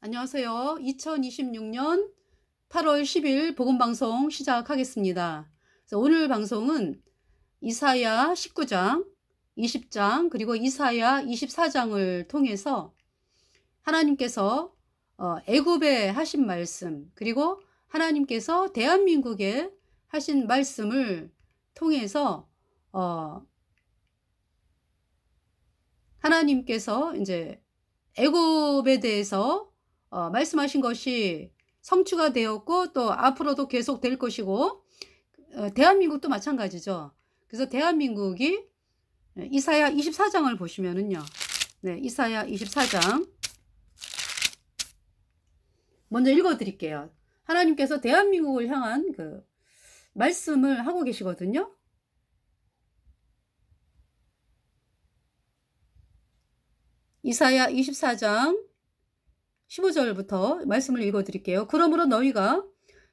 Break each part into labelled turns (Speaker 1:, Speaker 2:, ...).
Speaker 1: 안녕하세요. 2026년 8월 10일 복음방송 시작하겠습니다. 그래서 오늘 방송은 이사야 19장, 20장, 그리고 이사야 24장을 통해서 하나님께서 애굽에 하신 말씀, 그리고 하나님께서 대한민국에 하신 말씀을 통해서 하나님께서 이제 애굽에 대해서 말씀하신 것이 성취가 되었고 또 앞으로도 계속 될 것이고 대한민국도 마찬가지죠. 그래서 대한민국이 이사야 24장을 보시면은요. 네, 이사야 24장 먼저 읽어 드릴게요. 하나님께서 대한민국을 향한 그 말씀을 하고 계시거든요. 이사야 24장 15절부터 말씀을 읽어 드릴게요. 그러므로 너희가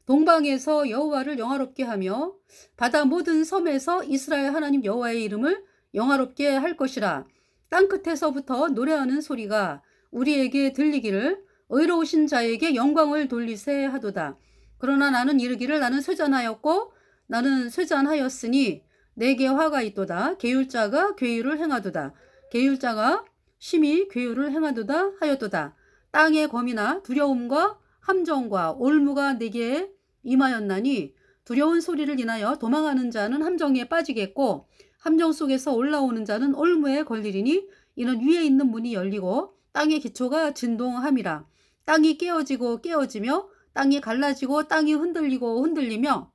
Speaker 1: 동방에서 여호와를 영화롭게 하며 바다 모든 섬에서 이스라엘 하나님 여호와의 이름을 영화롭게 할 것이라. 땅끝에서부터 노래하는 소리가 우리에게 들리기를 의로우신 자에게 영광을 돌리세 하도다. 그러나 나는 이르기를 나는 쇠잔하였고 나는 쇠잔하였으니 내게 화가 있도다. 계율자가 괴율을 행하도다. 계율자가 심히 괴율을 행하도다 하였도다. 땅의 검이나 두려움과 함정과 올무가 내게 임하였나니 두려운 소리를 인하여 도망하는 자는 함정에 빠지겠고 함정 속에서 올라오는 자는 올무에 걸리리니 이는 위에 있는 문이 열리고 땅의 기초가 진동함이라. 땅이 깨어지고 깨어지며 땅이 갈라지고 땅이 흔들리고 흔들리며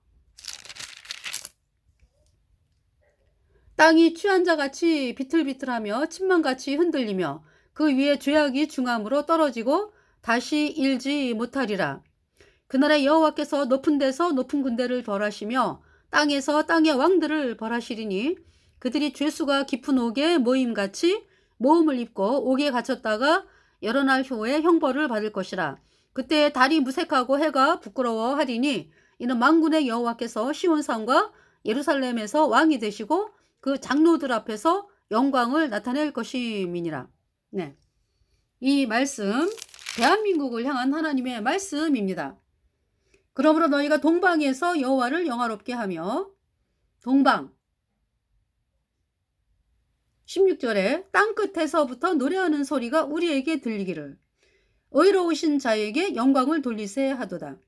Speaker 1: 땅이 취한 자같이 비틀비틀하며 침망같이 흔들리며 그 위에 죄악이 중함으로 떨어지고 다시 일지 못하리라. 그날에 여호와께서 높은 데서 높은 군대를 벌하시며 땅에서 땅의 왕들을 벌하시리니 그들이 죄수가 깊은 옥에 모임같이 모험을 입고 옥에 갇혔다가 여러 날 후에 형벌을 받을 것이라. 그때 달이 무색하고 해가 부끄러워하리니 이는 만군의 여호와께서 시온산과 예루살렘에서 왕이 되시고 그 장로들 앞에서 영광을 나타낼 것임이니라. 네, 이 말씀 대한민국을 향한 하나님의 말씀입니다. 그러므로 너희가 동방에서 여호와를 영화롭게 하며 동방 16절에 땅끝에서부터 노래하는 소리가 우리에게 들리기를 의로우신 자에게 영광을 돌리세 하도다.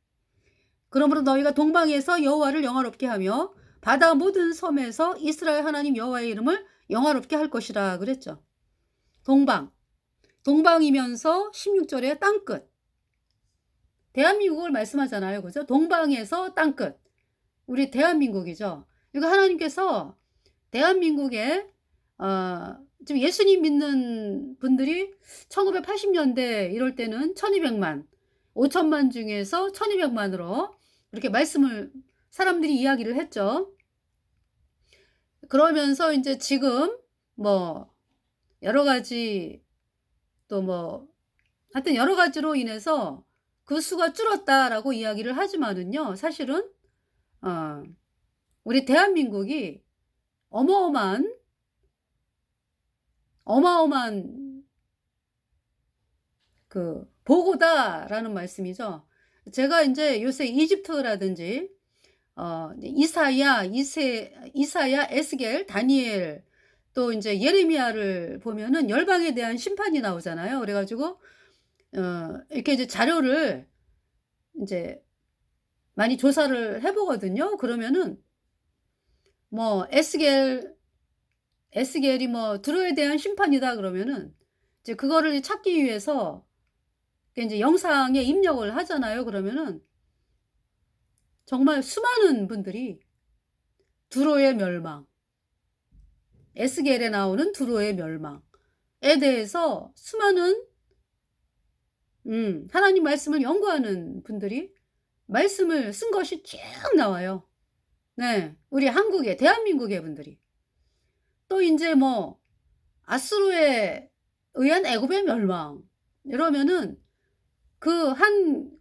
Speaker 1: 그러므로 너희가 동방에서 여호와를 영화롭게 하며 바다 모든 섬에서 이스라엘 하나님 여호와의 이름을 영화롭게 할 것이라 그랬죠. 동방이면서 16절에 땅끝. 대한민국을 말씀하잖아요. 그죠? 동방에서 땅끝. 우리 대한민국이죠. 그러니까 하나님께서 대한민국에 지금 예수님 믿는 분들이 1980년대 이럴 때는 1200만, 5천만 중에서 1200만으로 이렇게 말씀을 사람들이 이야기를 했죠. 그러면서 이제 지금 뭐 여러 가지 또 뭐 하여튼 여러 가지로 인해서 그 수가 줄었다라고 이야기를 하지만은요. 사실은 우리 대한민국이 어마어마한 그 보고다라는 말씀이죠. 제가 이제 요새 이집트라든지 이사야, 에스겔, 다니엘 또 이제 예레미야를 보면은 열방에 대한 심판이 나오잖아요. 그래가지고 이렇게 이제 자료를 이제 많이 조사를 해보거든요. 그러면은 뭐 에스겔이 뭐 드로에 대한 심판이다 그러면은 이제 그거를 찾기 위해서 이제 영상에 입력을 하잖아요. 그러면은 정말 수많은 분들이 두로의 멸망, 에스겔에 나오는 두로의 멸망에 대해서 수많은 하나님 말씀을 연구하는 분들이 말씀을 쓴 것이 쭉 나와요. 네, 우리 한국의 대한민국의 분들이 또 이제 뭐 아수르에 의한 애굽의 멸망 이러면은 그 한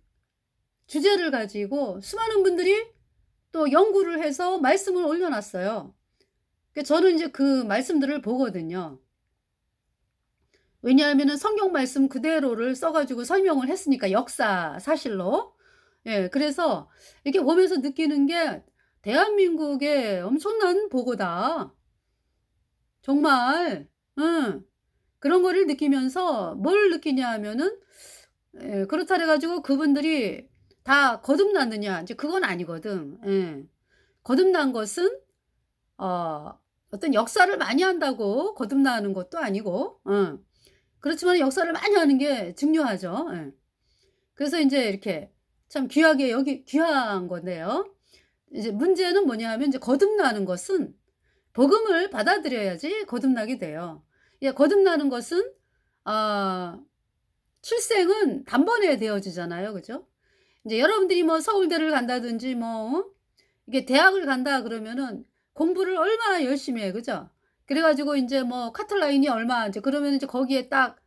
Speaker 1: 주제를 가지고 수많은 분들이 또 연구를 해서 말씀을 올려놨어요. 저는 이제 그 말씀들을 보거든요. 왜냐하면은 성경 말씀 그대로를 써 가지고 설명을 했으니까 역사 사실로. 예. 그래서 이렇게 보면서 느끼는 게 '대한민국의 엄청난 보고다.' 정말. 응. 그런 거를 느끼면서 뭘 느끼냐 하면은 그렇다 그래 가지고 그분들이 다 거듭났느냐 인제 그건 아니거든. 예. 거듭난 것은 어떤 역사를 많이 한다고 거듭나는 것도 아니고 그렇지만 역사를 많이 하는 게 중요하죠. 예. 그래서 인제 이렇게 참 귀하게 여기 귀한 건데요. 이제 문제는 뭐냐 하면 이제 거듭나는 것은 복음을 받아들여야지 거듭나게 돼요. 예, 거듭나는 것은 아 출생은 단번에 되어지잖아요. 그죠? 인제 여러분들이 뭐 서울대를 간다든지 뭐 이게 대학을 간다 그러면은 공부를 얼마나 열심히 해. 그죠? 그래 가지고 인제 뭐 카트라인이 얼마 인제 그러면 인제 거기에 딱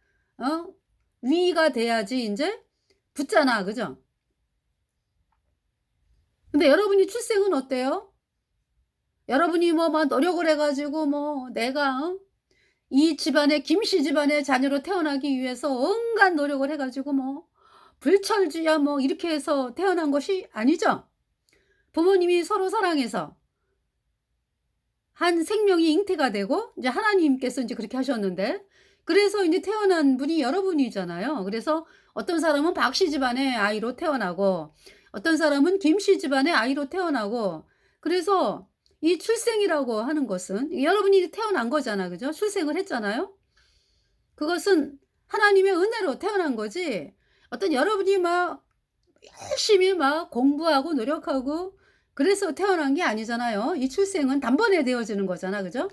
Speaker 1: 위가 돼야지 인제 붙잖아. 그죠? 근데 여러분이 출생은 어때요? 여러분이 뭐 막 노력을 해 가지고 뭐 내가 이 집안의 김씨 집안의 자녀로 태어나기 위해서 온갖 노력을 해 가지고 뭐 불철주야 뭐 이렇게 해서 태어난 것이 아니죠. 부모님이 서로 사랑해서 한 생명이 잉태가 되고 이제 하나님께서 인제 그렇게 하셨는데 그래서 인제 태어난 분이 여러분이잖아요. 그래서 어떤 사람은 박씨 집안의 아이로 태어나고 어떤 사람은 김씨 집안의 아이로 태어나고 그래서 이 출생이라고 하는 것은 여러분이 태어난 거잖아. 그죠? 출생을 했잖아요. 그것은 하나님의 은혜로 태어난 거지 어떤 여러분이 막 열심히 막 공부하고 노력하고 그래서 태어난 게 아니잖아요. 이 출생은 단번에 되어지는 거잖아. 그죠?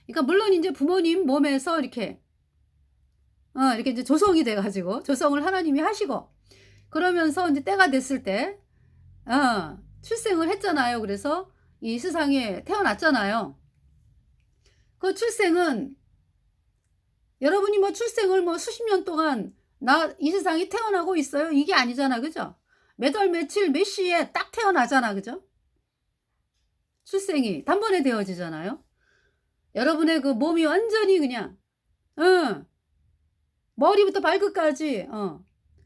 Speaker 1: 그러니까 물론 인제 부모님 몸에서 이렇게 이제 조성이 돼 가지고 조성을 하나님이 하시고 그러면서 인제 때가 됐을 때 출생을 했잖아요. 그래서 이 세상에 태어났잖아요. 그 출생은 여러분이 뭐 출생을 뭐 수십 년 동안 '나 이 세상에 태어나고 있어요.' 이게 아니잖아. 그죠? 몇 월 며칠 몇 시에 딱 태어나잖아. 그죠? 출생이 단번에 되어지잖아요. 여러분의 그 몸이 완전히 그냥 어 머리부터 발끝까지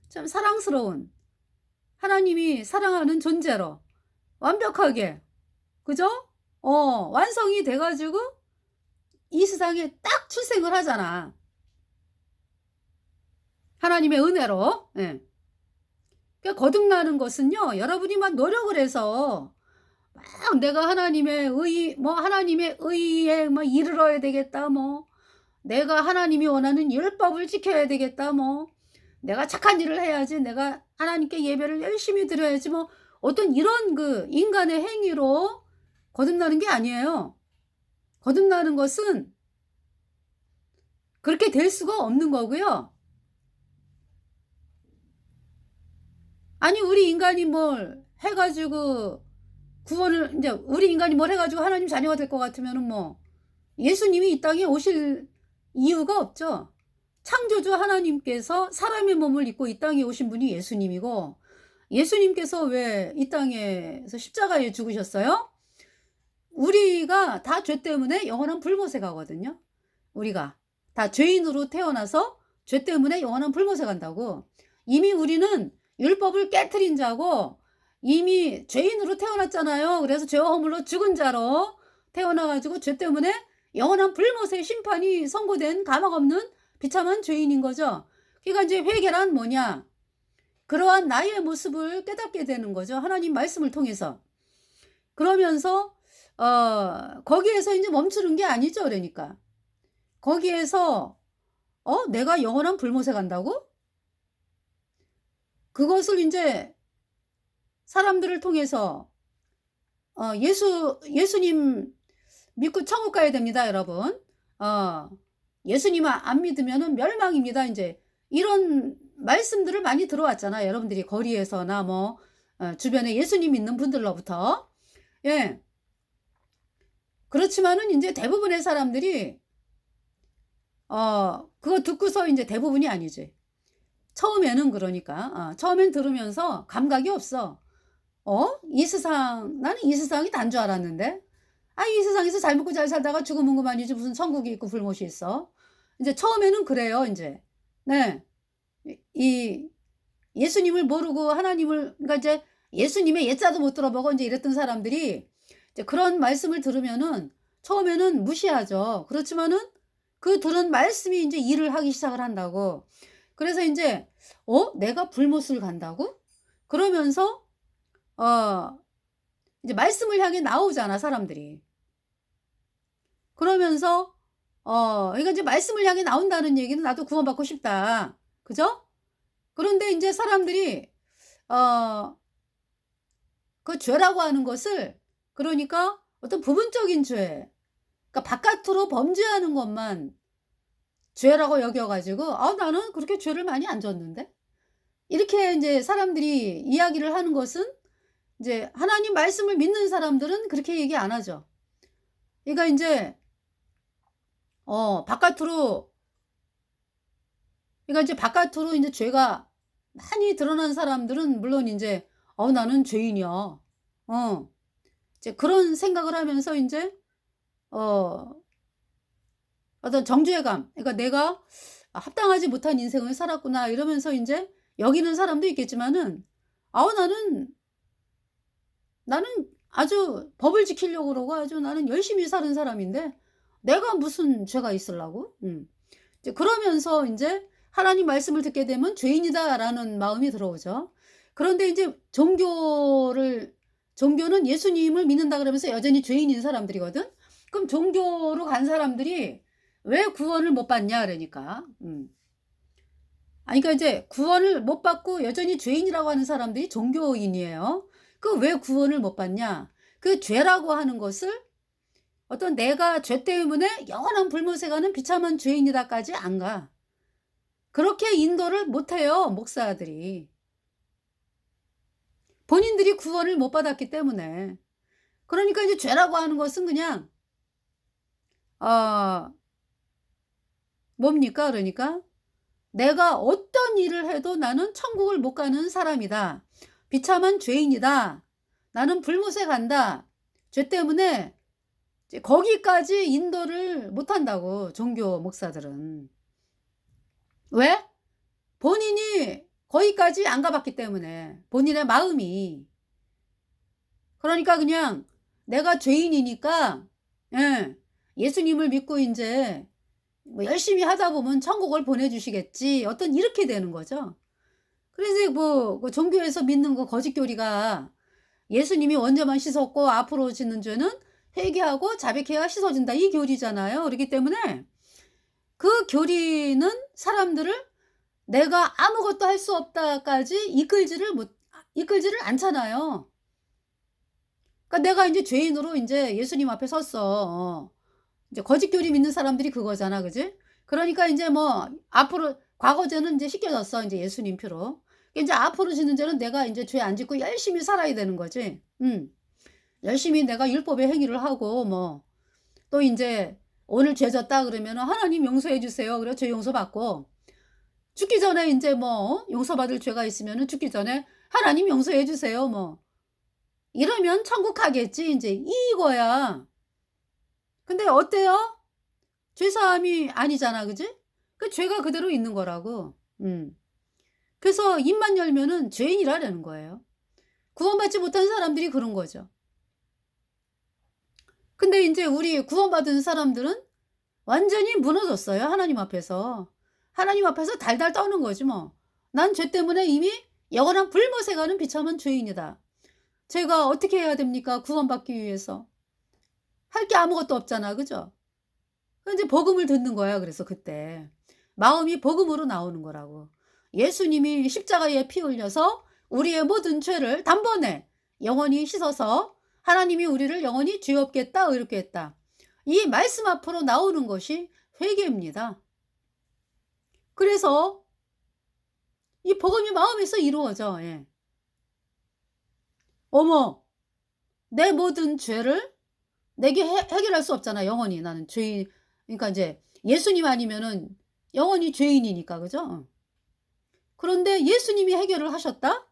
Speaker 1: 참 사랑스러운 하나님이 사랑하는 존재로 완벽하게 그죠? 완성이 돼 가지고 이 세상에 딱 출생을 하잖아. 하나님의 은혜로. 예. 그러니까 거듭나는 것은요. 여러분이 막 노력을 해서 막 내가 하나님의 의에 뭐 이르러야 되겠다 뭐 내가 하나님이 원하는 율법을 지켜야 되겠다 뭐 내가 착한 일을 해야지 내가 하나님께 예배를 열심히 드려야지 뭐 어떤 이런 그 인간의 행위로 거듭나는 게 아니에요. 거듭나는 것은 그렇게 될 수가 없는 거고요. 아니 우리 인간이 뭘 해 가지고 구원을 인제 우리 인간이 뭘 해 가지고 하나님 자녀가 될 것 같으면은 뭐 예수님이 이 땅에 오실 이유가 없죠. 창조주 하나님께서 사람의 몸을 입고 이 땅에 오신 분이 예수님이고 예수님께서 왜 이 땅에서 십자가에 죽으셨어요? 우리가 다 죄 때문에 영원한 불못에 가거든요. 우리가 다 죄인으로 태어나서 죄 때문에 영원한 불못에 간다고. 이미 우리는 율법을 깨트린 자고 이미 죄인으로 태어났잖아요. 그래서 죄와 허물로 죽은 자로 태어나 가지고 죄 때문에 영원한 불못의 심판이 선고된 가망 없는 비참한 죄인인 거죠. 그러니까 이제 회개란 뭐냐? 그러한 나의 모습을 깨닫게 되는 거죠. 하나님 말씀을 통해서. 그러면서 거기에서 인제 멈추는 게 아니죠 그러니까. 거기에서 내가 영원한 불못에 간다고? 그것을 인제 사람들을 통해서 예수님 믿고 천국 가야 됩니다 여러분. 예수님 안 믿으면은 멸망입니다 인제. 이런 말씀들을 많이 들어왔잖아요. 여러분들이 거리에서나 뭐 주변에 예수님 믿는 분들로부터. 예. 그렇지만은 인제 대부분의 사람들이 그거 듣고서 인제 대부분이 아니지. 처음에는 그러니까 처음엔 들으면서 감각이 없어. 나는 이 세상이 단 줄 알았는데. 이 세상에서 잘 먹고 잘 살다가 죽으면 그만이지 무슨 천국이 있고 불못이 있어. 이제 처음에는 그래요, 인제. 네. 이 예수님을 모르고 하나님을, 그러니까 이제 예수님의 예자도 못 들어보고 인제 이랬던 사람들이 이제 그런 말씀을 들으면은 처음에는 무시하죠. 그렇지만은 그 들은 말씀이 인제 일을 하기 시작을 한다고. 그래서 인제 '어 내가 불못을 간다고?' 그러면서 어 이제 말씀을 향해 나오잖아, 사람들이. 그러면서 그러니까 이제 말씀을 향해 나온다는 얘기는 '나도 구원받고 싶다.' 그죠? 그런데 인제 사람들이 어 그 죄라고 하는 것을, 그러니까 어떤 부분적인 죄, 그러니까 바깥으로 범죄하는 것만 죄라고 여겨 가지고 '아 나는 그렇게 죄를 많이 안 졌는데.' 이렇게 인제 사람들이 이야기를 하는 것은, 이제 하나님 말씀을 믿는 사람들은 그렇게 얘기 안 하죠. 그러니까 인제 바깥으로, 그러니까 이제 바깥으로 인제 죄가 많이 드러난 사람들은 물론 인제 '나는 죄인이야.' 이제 그런 생각을 하면서 인제 어 어떤 정죄감, 그러니까 '내가 합당하지 못한 인생을 살았구나.' 이러면서 인제 여기는 사람도 있겠지만은 나는 아주 법을 지키려고 그러고 아주 나는 열심히 사는 사람인데 내가 무슨 죄가 있으려고?' 이제 그러면서 인제 하나님 말씀을 듣게 되면 '죄인이다.'라는 마음이 들어오죠. 그런데 인제 종교는 예수님을 믿는다 그러면서 여전히 죄인인 사람들이거든. 그럼 종교로 간 사람들이 "왜 구원을 못 받냐?" 그러니까. 그러니까 이제 구원을 못 받고 여전히 죄인이라고 하는 사람들이 종교인이에요. 그 왜 구원을 못 받냐? 그 죄라고 하는 것을 어떤 '내가 죄 때문에 영원한 불못에 가는 비참한 죄인이다.'까지 안 가. 그렇게 인도를 못 해요, 목사들이. 본인들이 구원을 못 받았기 때문에. 그러니까 이제 죄라고 하는 것은 그냥 어 뭡니까 그러니까 '내가 어떤 일을 해도 나는 천국을 못 가는 사람이다. 비참한 죄인이다. 나는 불못에 간다.' 죄 때문에 이제 거기까지 인도를 못 한다고, 종교 목사들은. 왜? 본인이 거기까지 안 가 봤기 때문에. 본인의 마음이. 그러니까 그냥 내가 죄인이니까, 예, 예수님을 믿고 인제 뭐 열심히 하다 보면 천국을 보내 주시겠지. 어떤 이렇게 되는 거죠. 그래서 뭐 그 종교에서 믿는 거 거짓 교리가 예수님이 원죄만 씻었고 앞으로 짓는 죄는 회개하고 자백해야 씻어진다, 이 교리잖아요. 그렇기 때문에 그 교리는 사람들을 내가 아무것도 할 수 없다까지 이끌지를 않잖아요. 그러니까 내가 인제 죄인으로 인제 예수님 앞에 섰어. 이제 거짓 교리 믿는 사람들이 그거잖아. 그지? 그러니까 인제 뭐 앞으로 과거 죄는 인제 씻겨졌어, 인제 예수님 피로. 인제 앞으로 짓는 죄는 내가 인제 죄 안 짓고 열심히 살아야 되는 거지. 열심히 내가 율법의 행위를 하고 뭐 또 인제 오늘 죄 졌다 그러면은 "하나님 용서해 주세요." 그래서 죄 용서받고, 죽기 전에 인제 뭐 용서받을 죄가 있으면은 죽기 전에 "하나님 용서해 주세요." 뭐 이러면 천국 가겠지 인제 이거야. 근데 어때요? 죄사함이 아니잖아. 그지? 그 죄가 그대로 있는 거라고. 그래서 입만 열면은 죄인이라는 거예요. 구원받지 못한 사람들이 그런 거죠. 근데 인제 우리 구원받은 사람들은 완전히 무너졌어요, 하나님 앞에서. 하나님 앞에서 달달 떠는 거지 뭐. '난 죄 때문에 이미 영원한 불못에 가는 비참한 죄인이다.' 제가 어떻게 해야 됩니까? 구원받기 위해서. 할 게 아무것도 없잖아. 그죠? 그 인제 복음을 듣는 거야, 그래서 그때. 마음이 복음으로 나오는 거라고. 예수님이 십자가에 피 흘려서 우리의 모든 죄를 단번에 영원히 씻어서 하나님이 우리를 영원히 죄 없게 했다, 의롭게 했다. 이 말씀 앞으로 나오는 것이 회개입니다. 그래서 이 복음이 마음에서 이루어져. 예. 어머, 내 모든 죄를 내게 해결할 수 없잖아, 영원히. 나는 죄인, 그러니까 이제 예수님 아니면은 영원히 죄인이니까. 그죠? 그런데 예수님이 해결을 하셨다?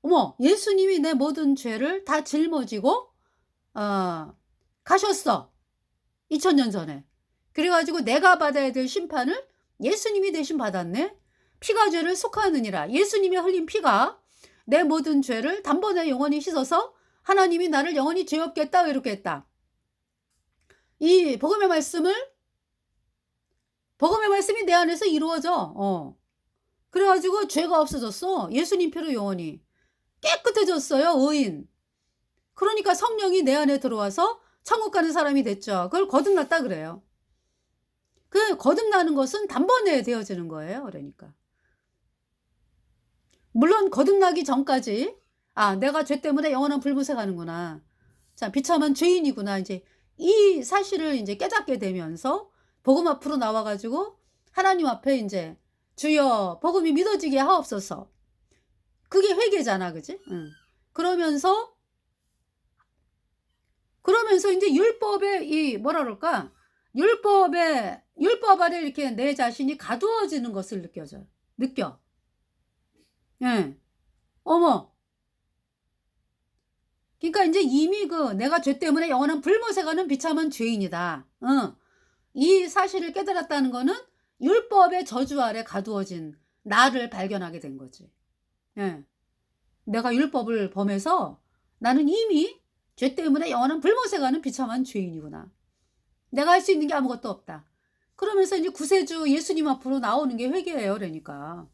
Speaker 1: 어머, 예수님이 내 모든 죄를 다 짊어지고 가셨어. 2000년 전에. 그래 가지고 내가 받아야 될 심판을 예수님이 대신 받았네. 피가 죄를 속하느니라. 예수님이 흘린 피가 내 모든 죄를 단번에 영원히 씻어서 하나님이 나를 영원히 죄 없게 했다 이렇게 했다. 이 복음의 말씀이 내 안에서 이루어져. 그래가지고 죄가 없어졌어. 예수님 피로 영원히 깨끗해졌어요. 의인. 그러니까 성령이 내 안에 들어와서 천국 가는 사람이 됐죠. 그걸 거듭났다 그래요. 그 거듭나는 것은 단번에 되어지는 거예요. 그러니까 물론 거듭나기 전까지 내가 죄 때문에 영원한 불못에 가는구나. 자, 비참한 죄인이구나. 이제 이 사실을 이제 깨닫게 되면서 복음 앞으로 나와가지고 하나님 앞에 이제 주여 복음이 믿어지게 하옵소서. 그게 회개잖아, 그지? 응. 그러면서 이제 율법의 이 뭐라 그럴까? 율법 아래 이렇게 내 자신이 가두어지는 것을 느껴. 예. 어머. 그러니까 이제 이미 내가 죄 때문에 영원한 불못에 가는 비참한 죄인이다. 이 사실을 깨달았다는 거는 율법의 저주 아래 가두어진 나를 발견하게 된 거지. 예. 내가 율법을 범해서 나는 이미 죄 때문에 영원한 불못에 가는 비참한 죄인이구나. 내가 할 수 있는 게 아무것도 없다. 그러면서 이제 구세주 예수님 앞으로 나오는 게 회개예요. 그러니까.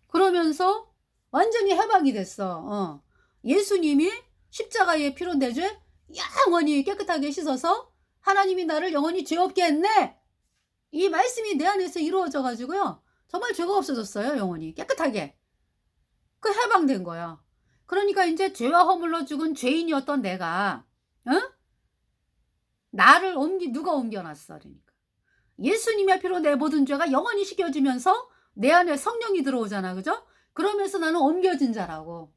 Speaker 1: 그러면서 완전히 해방이 됐어. 예수님이 십자가의 피로 내 죄 영원히 깨끗하게 씻어서 하나님이 나를 영원히 죄 없게 했네. 이 말씀이 내 안에서 이루어져 가지고요. 정말 죄가 없어졌어요. 영원히 깨끗하게. 그 해방된 거야. 그러니까 이제 죄와 허물로 죽은 죄인이었던 내가 나를 누가 옮겨놨어. 그러니까 예수님의 피로 내 모든 죄가 영원히 씻겨지면서 내 안에 성령이 들어오잖아. 그죠? 그러면서 나는 옮겨진 자라고.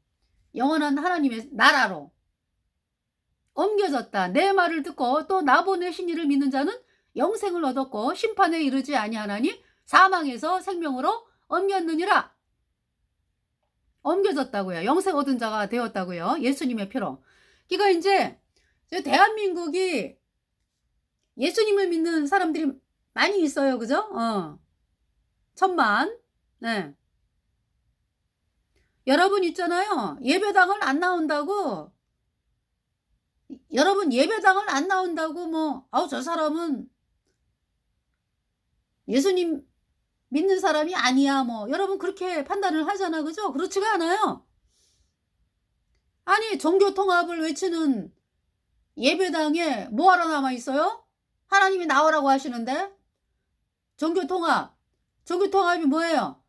Speaker 1: 영원한 하나님의 나라로 옮겨졌다. 내 말을 듣고 또 나 보내신 이를 믿는 자는 영생을 얻었고 심판에 이르지 아니하나니 사망에서 생명으로 옮겼느니라. 옮겨졌다고요. 영생 얻은 자가 되었다고요. 예수님의 피로. 그러니까 이제 대한민국이 예수님을 믿는 사람들이 많이 있어요. 그죠? 1000만. 네. 여러분 있잖아요. 예배당을 안 나온다고. 여러분 예배당을 안 나온다고 저 사람은 예수님 믿는 사람이 아니야. 여러분 그렇게 판단을 하잖아. 그죠? 그렇지가 않아요. 아니 종교통합을 외치는 예배당에 뭐하러 남아있어요? 하나님이 나오라고 하시는데. 종교통합이 뭐예요?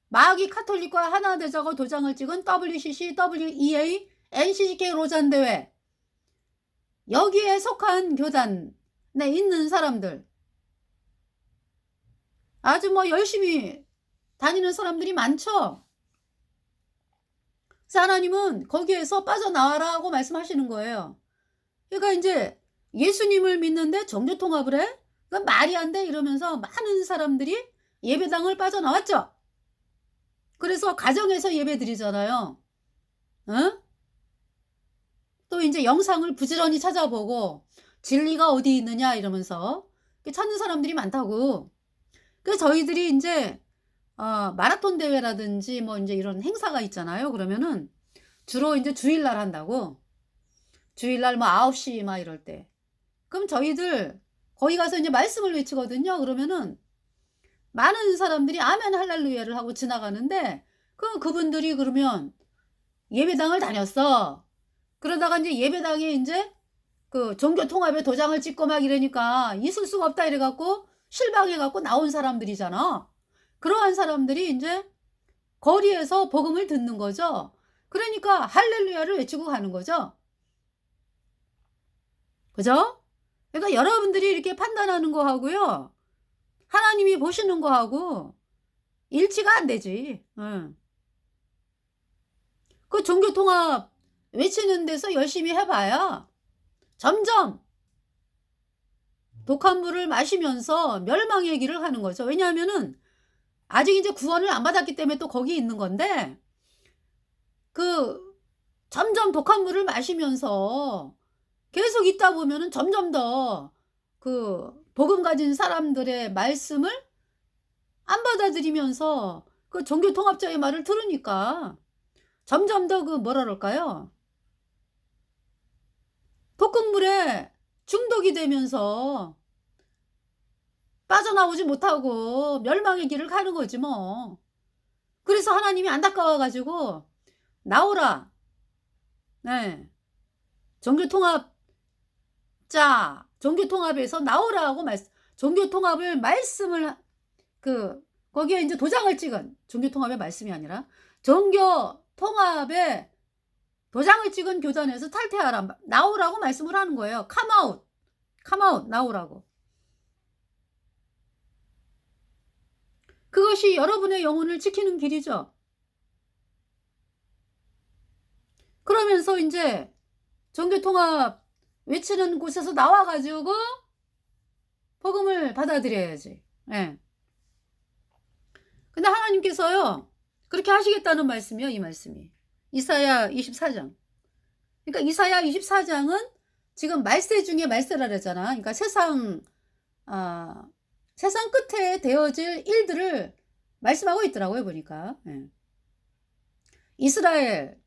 Speaker 1: 마귀 카톨릭과 하나대자고 도장을 찍은 WCC, WEA, NCCK 로잔대회. 여기에 속한 교단에 있는 사람들. 아주 열심히 다니는 사람들이 많죠. 그래서 하나님은 거기에서 빠져나와라 고 말씀하시는 거예요. 그러니까 이제 예수님을 믿는데 종교통합을 해? 그러니까 말이 안 돼 이러면서 많은 사람들이 예배당을 빠져나왔죠. 그래서 가정에서 예배 드리잖아요. 또 이제 영상을 부지런히 찾아보고 진리가 어디 있느냐 이러면서 찾는 사람들이 많다고. 그래서 저희들이 이제 마라톤 대회라든지 이제 이런 행사가 있잖아요. 그러면은 주로 이제 주일날 한다고. 주일날 9시 이럴 때. 그럼 저희들 거기 가서 이제 말씀을 외치거든요. 그러면은 많은 사람들이 아멘 할렐루야를 하고 지나가는데 그분들이 그러면 예배당을 다녔어. 그러다가 이제 예배당에 이제 종교통합에 도장을 찍고 이러니까 있을 수가 없다 이래갖고 실망해갖고 나온 사람들이잖아. 그러한 사람들이 이제 거리에서 복음을 듣는 거죠. 그러니까 할렐루야를 외치고 가는 거죠. 그죠? 그러니까 여러분들이 이렇게 판단하는 거하고요. 하나님이 보시는 거하고 일치가 안 되지. 그 종교통합 외치는 데서 열심히 해봐야 점점 독한 물을 마시면서 멸망의 길을 가는 거죠. 왜냐하면은 아직 이제 구원을 안 받았기 때문에 또 거기 있는 건데 점점 독한 물을 마시면서 계속 있다 보면은 점점 더 복음 가진 사람들의 말씀을 안 받아들이면서 그 종교 통합자의 말을 들으니까 점점 더 그 뭐라 그럴까요? 볶음물에 중독이 되면서 빠져나오지 못하고 멸망의 길을 가는 거지 뭐. 그래서 하나님이 안타까워 가지고 나오라. 네. 종교 통합에서 나오라고 종교 통합을 말씀을 거기에 이제 도장을 찍은 종교 통합의 말씀이 아니라 종교 통합에 도장을 찍은 교단에서 탈퇴하라. 나오라고 말씀을 하는 거예요. come out. come out. 나오라고. 그것이 여러분의 영혼을 지키는 길이죠. 그러면서 이제 종교 통합 외치는 곳에서 나와 가지고 복음을 받아들여야지. 예. 근데 하나님께서요. 그렇게 하시겠다는 말씀이요, 이 말씀이. 이사야 24장. 그러니까 이사야 24장은 지금 말세 중에 말세라 그랬잖아. 그러니까 세상 끝에 되어질 일들을 말씀하고 있더라고요, 보니까. 예. 이스라엘